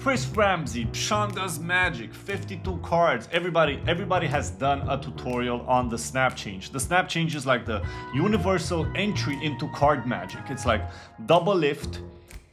Chris Ramsay, Sean Does Magic, 52 cards. Everybody has done a tutorial on the snap change. The snap change is like the universal entry into card magic. It's like double lift,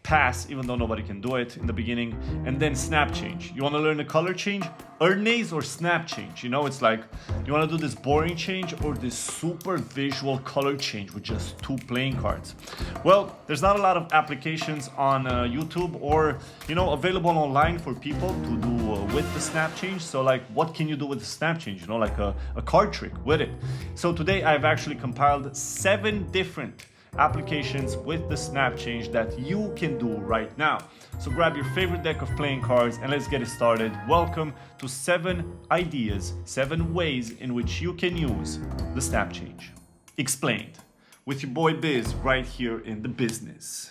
pass, even though nobody can do it in the beginning, and then snap change. You want to learn the color change? Ernaise or snap change. You know, it's like you want to do this boring change or this super visual color change with just 2 playing cards. Well, there's not a lot of applications on YouTube or, you know, available online for people to do with the snap change. So like, what can you do with the snap change? You know, like a card trick with it. So today I've actually compiled 7 different applications with the snap change that you can do right now. So grab your favorite deck of playing cards and let's get it started. Welcome to 7 ideas, 7 ways in which you can use the snap change. Explained with your boy Biz right here in the business.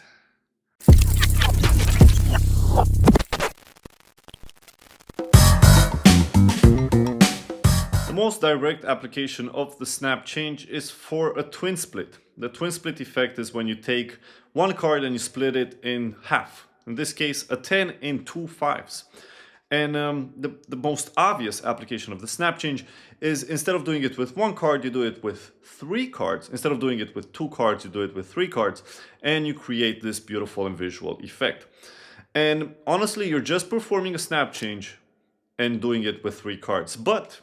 The most direct application of the snap change is for a twin split. The twin split effect is when you take one card and you split it in half. In this case, a 10 in 2 5s. And the most obvious application of the snap change is instead of doing it with 1 card, you do it with 3 cards. Instead of doing it with 2 cards, you do it with 3 cards. And you create this beautiful and visual effect. And honestly, you're just performing a snap change and doing it with 3 cards. But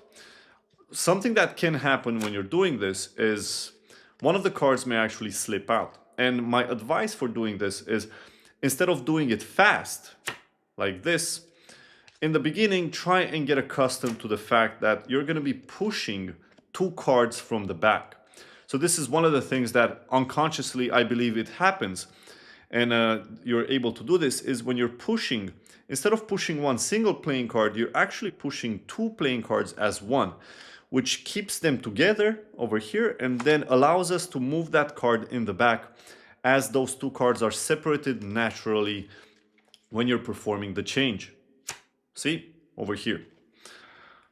something that can happen when you're doing this is one of the cards may actually slip out. And my advice for doing this is instead of doing it fast, like this, in the beginning, try and get accustomed to the fact that you're going to be pushing 2 cards from the back. So this is one of the things that unconsciously, I believe it happens. And you're able to do this is when you're pushing, instead of pushing 1 single playing card, you're actually pushing 2 playing cards as one, which keeps them together over here and then allows us to move that card in the back as those 2 cards are separated naturally when you're performing the change. See, over here.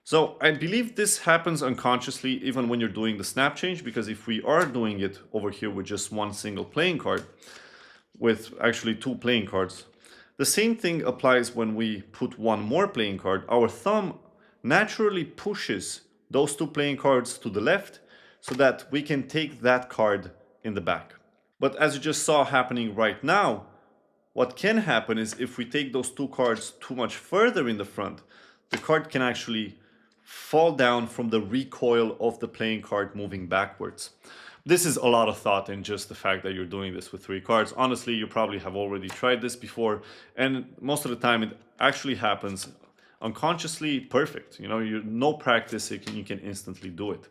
So I believe this happens unconsciously even when you're doing the snap change, because if we are doing it over here with just 1 single playing card, with actually 2 playing cards, the same thing applies when we put 1 more playing card. Our thumb naturally pushes those 2 playing cards to the left so that we can take that card in the back. But as you just saw happening right now, what can happen is if we take those 2 cards too much further in the front, the card can actually fall down from the recoil of the playing card moving backwards. This is a lot of thought in just the fact that you're doing this with 3 cards. Honestly, you probably have already tried this before, and most of the time it actually happens unconsciously perfect. You know, no practice, you can instantly do it.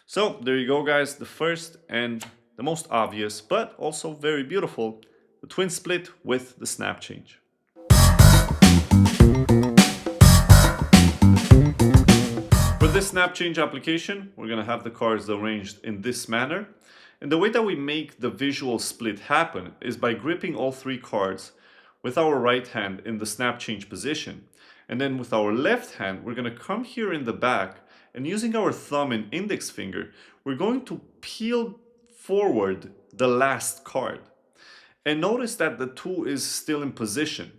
So there you go, guys. The first and the most obvious, but also very beautiful, the twin split with the snap change. For this snap change application, we're going to have the cards arranged in this manner. And the way that we make the visual split happen is by gripping all 3 cards with our right hand in the snap change position. And then with our left hand, we're going to come here in the back and using our thumb and index finger, we're going to peel forward the last card. And notice that the 2 is still in position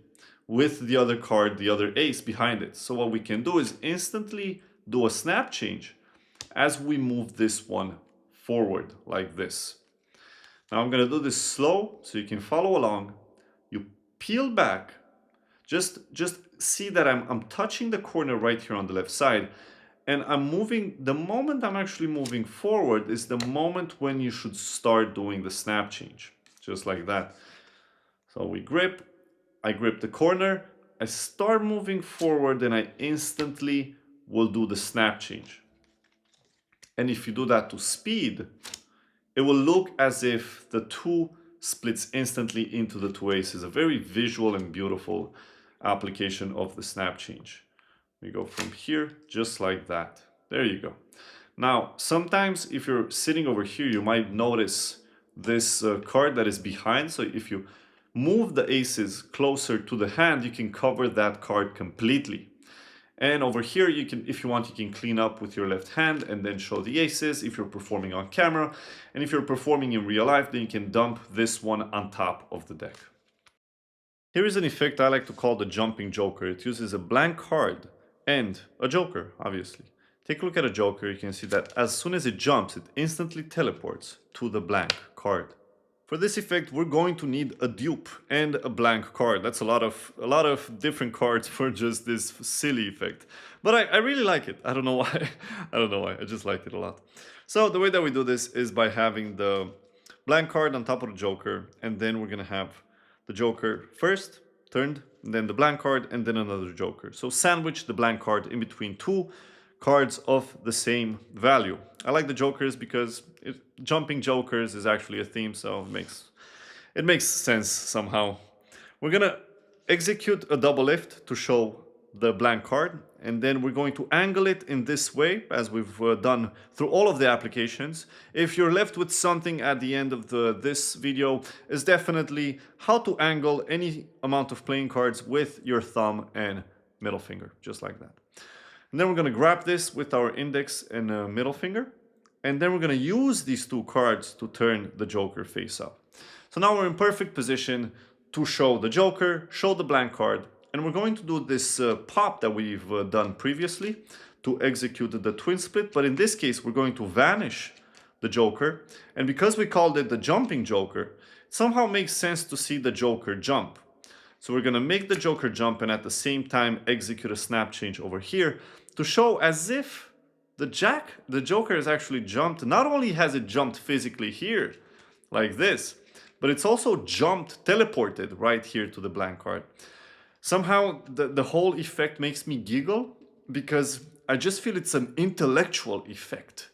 with the other card, the other ace behind it. So what we can do is instantly do a snap change as we move this one forward like this. Now I'm going to do this slow so you can follow along. You peel back. Just see that I'm touching the corner right here on the left side, and I'm moving. The moment I'm actually moving forward is the moment when you should start doing the snap change, just like that. So we grip, I grip the corner, I start moving forward, and I instantly will do the snap change. And if you do that to speed, it will look as if the 2 splits instantly into the 2 aces. A very visual and beautiful application of the snap change. We go from here just like that. There you go. Now, sometimes if you're sitting over here, you might notice this card that is behind. So if you move the aces closer to the hand, you can cover that card completely. And over here, you can, if you want, you can clean up with your left hand and then show the aces if you're performing on camera. And if you're performing in real life, then you can dump this one on top of the deck. Here is an effect I like to call the jumping joker. It uses a blank card and a joker, obviously. Take a look at a joker, you can see that as soon as it jumps, it instantly teleports to the blank card. For this effect, we're going to need a dupe and a blank card. That's a lot of different cards for just this silly effect. But I really like it. I don't know why. I don't know why. I just like it a lot. So the way that we do this is by having the blank card on top of the joker, and then we're gonna have the joker first, turned, and then the blank card, and then another joker. So sandwich the blank card in between two cards of the same value. I like the jokers because jumping jokers is actually a theme, so it makes sense somehow. We're gonna execute a double lift to show the blank card, and then we're going to angle it in this way as we've done through all of the applications. If you're left with something at the end of this video, is definitely how to angle any amount of playing cards with your thumb and middle finger, just like that. And then we're going to grab this with our index and middle finger, and then we're going to use these two cards to turn the joker face up. So now we're in perfect position to show the joker, show the blank card, and we're going to do this pop that we've done previously to execute the twin split, but in this case we're going to vanish the joker, and because we called it the jumping joker, it somehow makes sense to see the joker jump. So we're going to make the joker jump and at the same time execute a snap change over here to show as if the joker has actually jumped. Not only has it jumped physically here, like this, but it's also jumped, teleported right here to the blank card. Somehow the whole effect makes me giggle because I just feel it's an intellectual effect.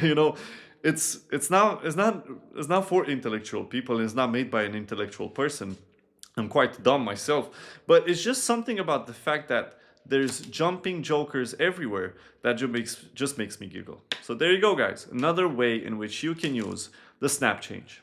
You know, it's not for intellectual people. It's not made by an intellectual person. I'm quite dumb myself, but it's just something about the fact that there's jumping jokers everywhere that just makes me giggle. So there you go, guys. Another way in which you can use the snap change.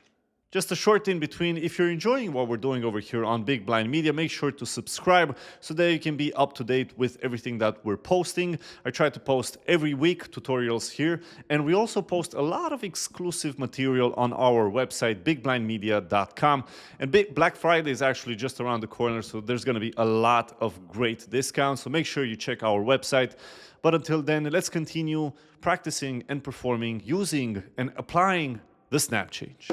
Just a short in between, if you're enjoying what we're doing over here on Big Blind Media, make sure to subscribe so that you can be up to date with everything that we're posting. I try to post every week tutorials here, and we also post a lot of exclusive material on our website, bigblindmedia.com. And Black Friday is actually just around the corner, so there's going to be a lot of great discounts, so make sure you check our website. But until then, let's continue practicing and performing using and applying the snap change.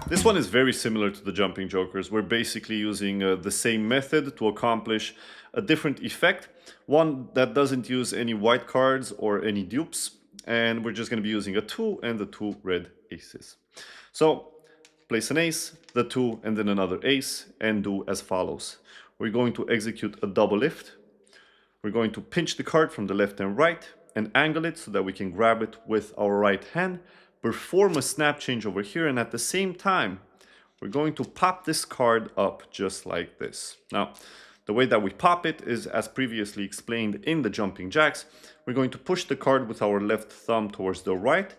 This one is very similar to the jumping jokers. We're basically using the same method to accomplish a different effect, one that doesn't use any white cards or any dupes, and we're just going to be using a 2 and the 2 red aces. So place an ace, the 2, and then another ace, and do as follows. We're going to execute a double lift. We're going to pinch the card from the left and right and angle it so that we can grab it with our right hand, perform a snap change over here, and at the same time we're going to pop this card up just like this. Now the way that we pop it is as previously explained in the jumping jacks. We're going to push the card with our left thumb towards the right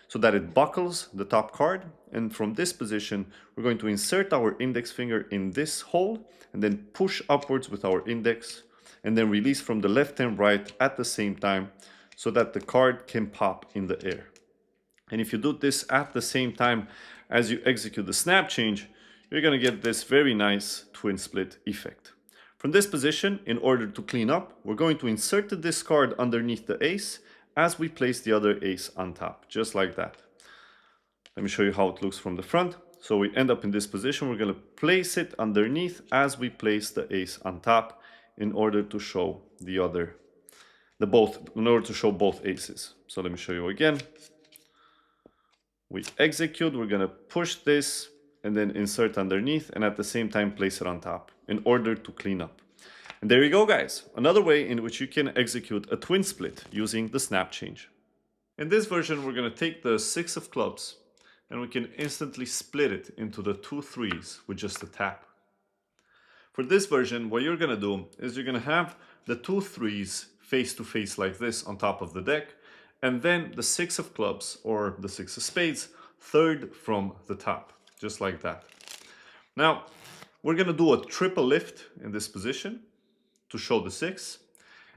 so that it buckles the top card, and from this position we're going to insert our index finger in this hole and then push upwards with our index and then release from the left and right at the same time so that the card can pop in the air. And if you do this at the same time as you execute the snap change, you're going to get this very nice twin split effect. From this position, in order to clean up, we're going to insert the discard underneath the ace as we place the other ace on top, just like that. Let me show you how it looks from the front. So we end up in this position. We're going to place it underneath as we place the ace on top in order to show both aces. So let me show you again. We execute, we're going to push this and then insert underneath and at the same time place it on top in order to clean up. And there you go, guys. Another way in which you can execute a twin split using the snap change. In this version, we're going to take the 6 of clubs and we can instantly split it into the 2 threes with just a tap. For this version, what you're going to do is you're going to have the 2 threes face to face like this on top of the deck, and then the 6 of clubs or the 6 of spades third from the top, just like that. Now we're going to do a triple lift in this position to show the 6,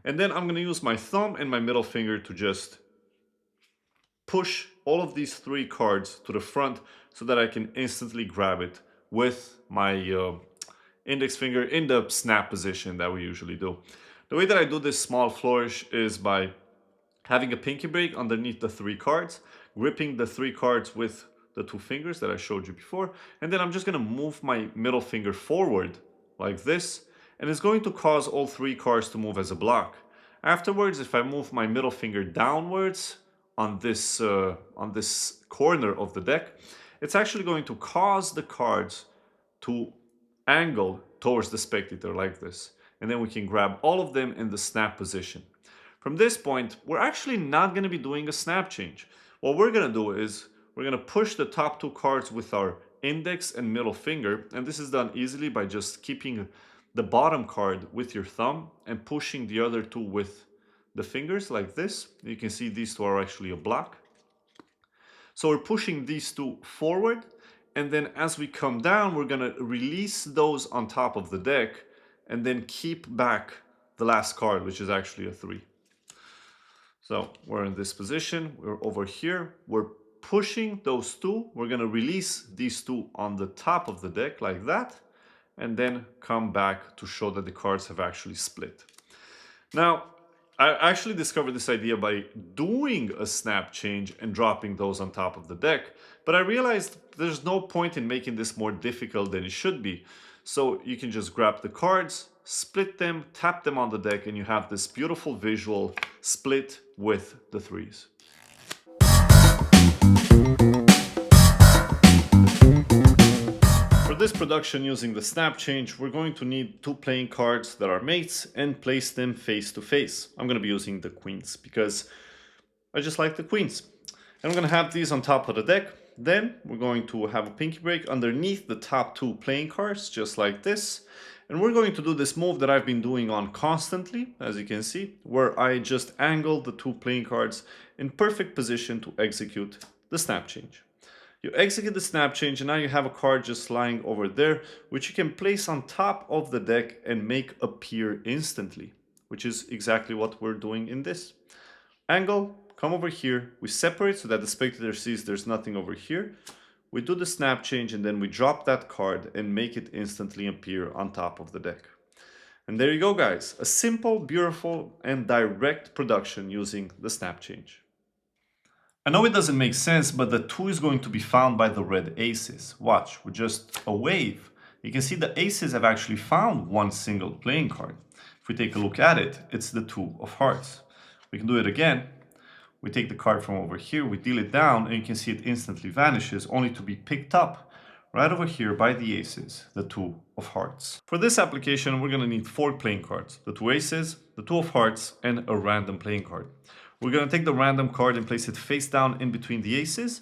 and then I'm going to use my thumb and my middle finger to just push all of these three cards to the front so that I can instantly grab it with my index finger in the snap position that we usually do. The way that I do this small flourish is by having a pinky break underneath the three cards, gripping the three cards with the two fingers that I showed you before, and then I'm just going to move my middle finger forward like this, and it's going to cause all three cards to move as a block. Afterwards, if I move my middle finger downwards on this corner of the deck, it's actually going to cause the cards to angle towards the spectator like this. And then we can grab all of them in the snap position. From this point, we're actually not going to be doing a snap change. What we're going to do is we're going to push the top two cards with our index and middle finger. And this is done easily by just keeping the bottom card with your thumb and pushing the other two with the fingers like this. You can see these two are actually a block. So we're pushing these two forward, and then as we come down, we're going to release those on top of the deck and then keep back the last card, which is actually a 3. So we're in this position, we're over here, we're pushing those two, we're going to release these two on the top of the deck like that, and then come back to show that the cards have actually split. Now, I actually discovered this idea by doing a snap change and dropping those on top of the deck, but I realized there's no point in making this more difficult than it should be. So you can just grab the cards, split them, tap them on the deck, and you have this beautiful visual split with the 3s. For this production using the snap change, we're going to need 2 playing cards that are mates and place them face to face. I'm going to be using the queens because I just like the queens. And I'm going to have these on top of the deck. Then we're going to have a pinky break underneath the top 2 playing cards, just like this. And we're going to do this move that I've been doing on constantly, as you can see, where I just angle the 2 playing cards in perfect position to execute the snap change. You execute the snap change and now you have a card just lying over there, which you can place on top of the deck and make appear instantly, which is exactly what we're doing in this. Angle, come over here, we separate so that the spectator sees there's nothing over here. We do the snap change and then we drop that card and make it instantly appear on top of the deck. And there you go, guys. A simple, beautiful, and direct production using the snap change. I know it doesn't make sense, but the 2 is going to be found by the red aces. Watch, with just a wave, you can see the aces have actually found one single playing card. If we take a look at it, it's the 2 of hearts. We can do it again. We take the card from over here, we deal it down, and you can see it instantly vanishes, only to be picked up right over here by the aces, the 2 of hearts. For this application, we're going to need 4 playing cards, the 2 aces, the 2 of hearts, and a random playing card. We're going to take the random card and place it face down in between the aces,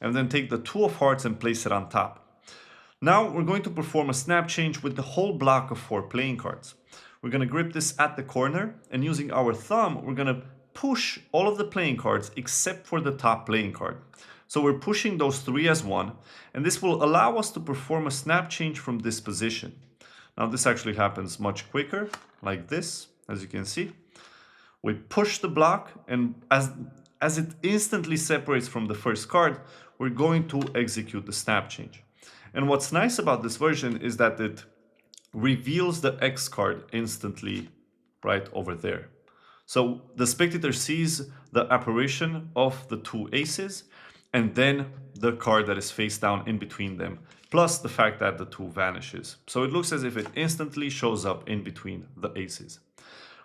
and then take the 2 of hearts and place it on top. Now we're going to perform a snap change with the whole block of 4 playing cards. We're going to grip this at the corner, and using our thumb, we're going to push all of the playing cards except for the top playing card. So we're pushing those 3 as one, and this will allow us to perform a snap change from this position. Now this actually happens much quicker, like this, as you can see. We push the block, and as it instantly separates from the first card, we're going to execute the snap change. And what's nice about this version is that it reveals the X card instantly right over there. So the spectator sees the apparition of the 2 aces, and then the card that is face down in between them, plus the fact that the 2 vanishes. So it looks as if it instantly shows up in between the aces.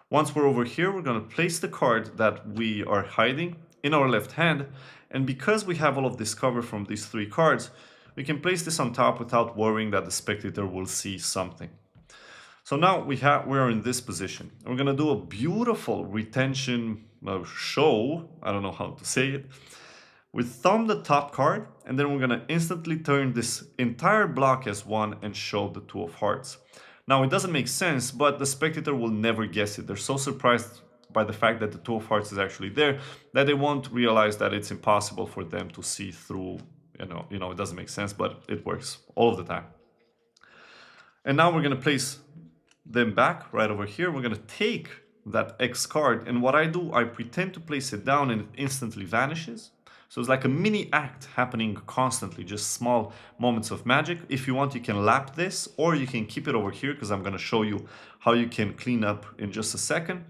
Once we're over here, we're going to place the card that we are hiding in our left hand, and because we have all of this cover from these 3 cards, we can place this on top without worrying that the spectator will see something. So now we're in this position. We're going to do a beautiful retention show, I don't know how to say it. We thumb the top card, and then we're going to instantly turn this entire block as one and show the 2 of hearts. Now it doesn't make sense, but the spectator will never guess it. They're so surprised by the fact that the 2 of hearts is actually there that they won't realize that it's impossible for them to see through. You know, it doesn't make sense, but it works all of the time. And now we're going to place them back right over here. We're going to take that X card, and what I do, I pretend to place it down and it instantly vanishes. So it's like a mini act happening constantly, just small moments of magic. If you want, you can lap this, or you can keep it over here, because I'm going to show you how you can clean up in just a second.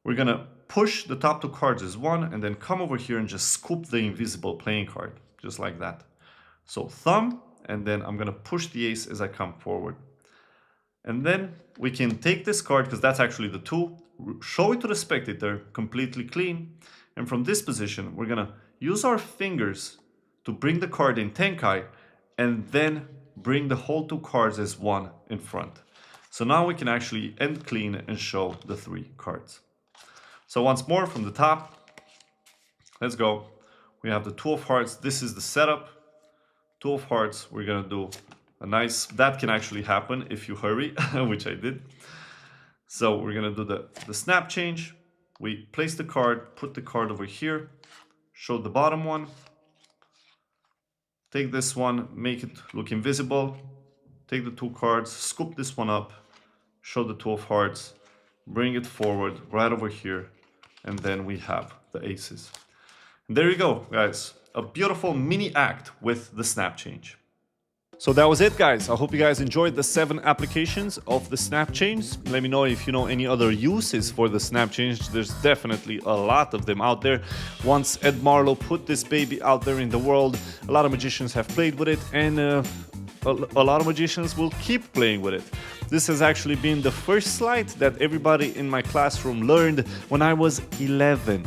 We're going to push the top two cards as one, and then come over here and just scoop the invisible playing card, just like that. So thumb, and then I'm going to push the ace as I come forward. And then we can take this card, because that's actually the two, show it to the spectator completely clean. And from this position, we're going to use our fingers to bring the card in tenkai, and then bring the whole two cards as one in front. So now we can actually end clean and show the three cards. So once more from the top, let's go. We have the two of hearts. This is the setup. Two of hearts. We're going to do a nice, that can actually happen if you hurry, which I did. So we're going to do the snap change. We place the card, put the card over here, show the bottom one. Take this one, make it look invisible. Take the two cards, scoop this one up, show the two of hearts, bring it forward right over here, and then we have the aces. And there you go, guys. A beautiful mini act with the snap change. So that was it, guys. I hope you guys enjoyed the 7 applications of the snap change. Let me know if you know any other uses for the snap change. There's definitely a lot of them out there. Once Ed Marlo put this baby out there in the world, a lot of magicians have played with it, and a lot of magicians will keep playing with it. This has actually been the first slide that everybody in my classroom learned when I was 11.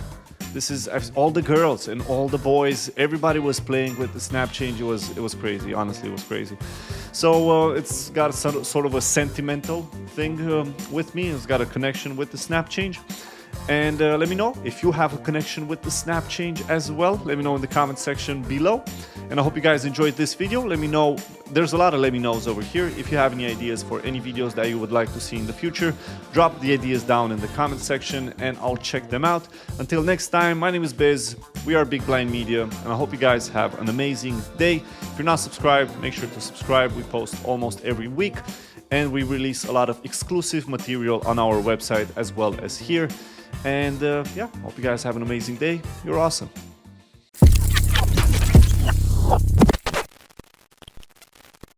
This is all the girls and all the boys, everybody was playing with the snap change. It was crazy, honestly, it was crazy. So it's got a sort of a sentimental thing with me. It's got a connection with the snap change. And let me know if you have a connection with the snap change as well. Let me know in the comment section below. And I hope you guys enjoyed this video. Let me know. There's a lot of let me knows over here. If you have any ideas for any videos that you would like to see in the future, drop the ideas down in the comment section and I'll check them out. Until next time, my name is Biz. We are Big Blind Media, and I hope you guys have an amazing day. If you're not subscribed, make sure to subscribe. We post almost every week, and we release a lot of exclusive material on our website as well as here. And yeah, hope you guys have an amazing day. You're awesome.